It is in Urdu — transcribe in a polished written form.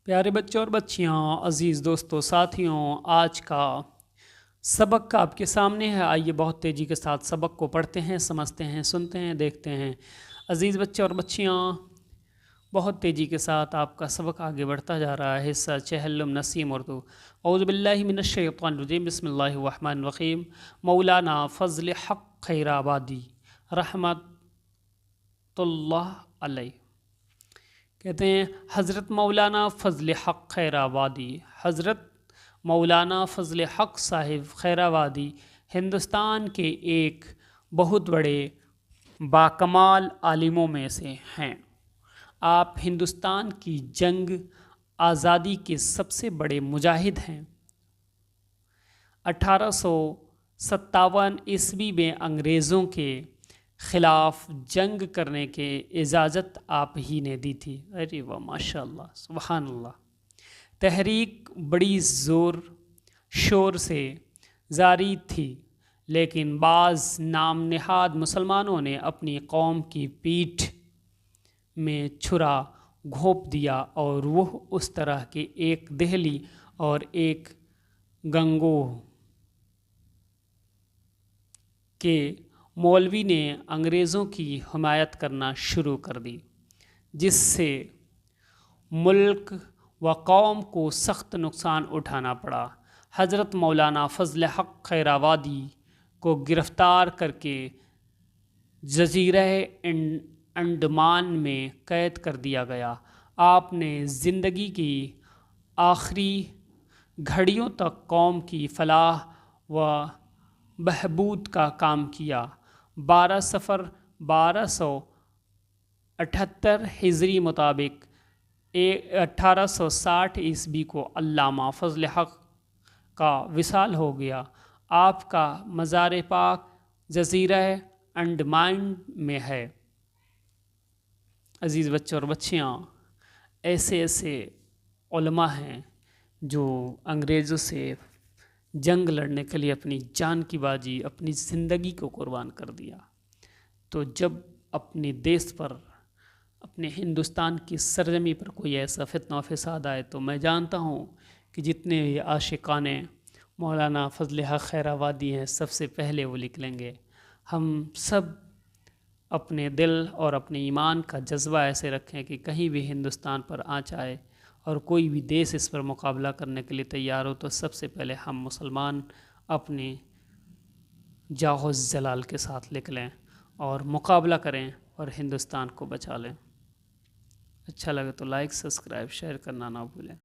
پیارے بچوں اور بچیاں، عزیز دوستوں، ساتھیوں، آج کا سبق آپ کے سامنے ہے۔ آئیے بہت تیزی کے ساتھ سبق کو پڑھتے ہیں، سمجھتے ہیں، سنتے ہیں، دیکھتے ہیں۔ عزیز بچے اور بچیاں، بہت تیزی کے ساتھ آپ کا سبق آگے بڑھتا جا رہا ہے۔ حصہ چہلم نسیم اردو۔ اعوذ باللہ من الشیطان الرجیم، بسم اللہ الرحمن الرحیم۔ مولانا فضل حق خیر آبادی رحمت اللہ علیہ کہتے ہیں، حضرت مولانا فضل حق خیر آبادی، حضرت مولانا فضل حق صاحب خیر آبادی ہندوستان کے ایک بہت بڑے باکمال عالموں میں سے ہیں۔ آپ ہندوستان کی جنگ آزادی کے سب سے بڑے مجاہد ہیں۔ 1857 عیسوی میں انگریزوں کے خلاف جنگ کرنے کے اجازت آپ ہی نے دی تھی۔ ارے واہ، ماشاء اللہ، سبحان اللہ۔ تحریک بڑی زور شور سے جاری تھی، لیکن بعض نام نہاد مسلمانوں نے اپنی قوم کی پیٹھ میں چھرا گھونپ دیا اور وہ اس طرح کے ایک دہلی اور ایک گنگوہ کے مولوی نے انگریزوں کی حمایت کرنا شروع کر دی، جس سے ملک و قوم کو سخت نقصان اٹھانا پڑا۔ حضرت مولانا فضل حق خیر آبادی کو گرفتار کر کے جزیرہ انڈمان میں قید کر دیا گیا۔ آپ نے زندگی کی آخری گھڑیوں تک قوم کی فلاح و بہبود کا کام کیا۔ 12 صفر 1278 ہجری مطابق 1860 عیسوی کو علامہ فضل حق کا وصال ہو گیا۔ آپ کا مزار پاک جزیرہ انڈمان میں ہے۔ عزیز بچوں اور بچیاں، ایسے ایسے علماء ہیں جو انگریزوں سے جنگ لڑنے کے لیے اپنی جان کی بازی، اپنی زندگی کو قربان کر دیا۔ تو جب اپنے دیس پر، اپنے ہندوستان کی سرزمین پر کوئی ایسا فتنہ و فساد آئے تو میں جانتا ہوں کہ جتنے بھی عاشقان مولانا فضل حق خیر آبادی ہیں، سب سے پہلے وہ نکلیں گے۔ ہم سب اپنے دل اور اپنے ایمان کا جذبہ ایسے رکھیں کہ کہیں بھی ہندوستان پر آنچ آئے اور کوئی بھی دیس اس پر مقابلہ کرنے کے لیے تیار ہو تو سب سے پہلے ہم مسلمان اپنے جاہ و جلال کے ساتھ نکلیں اور مقابلہ کریں اور ہندوستان کو بچا لیں۔ اچھا لگے تو لائک، سبسکرائب، شیئر کرنا نہ بھولیں۔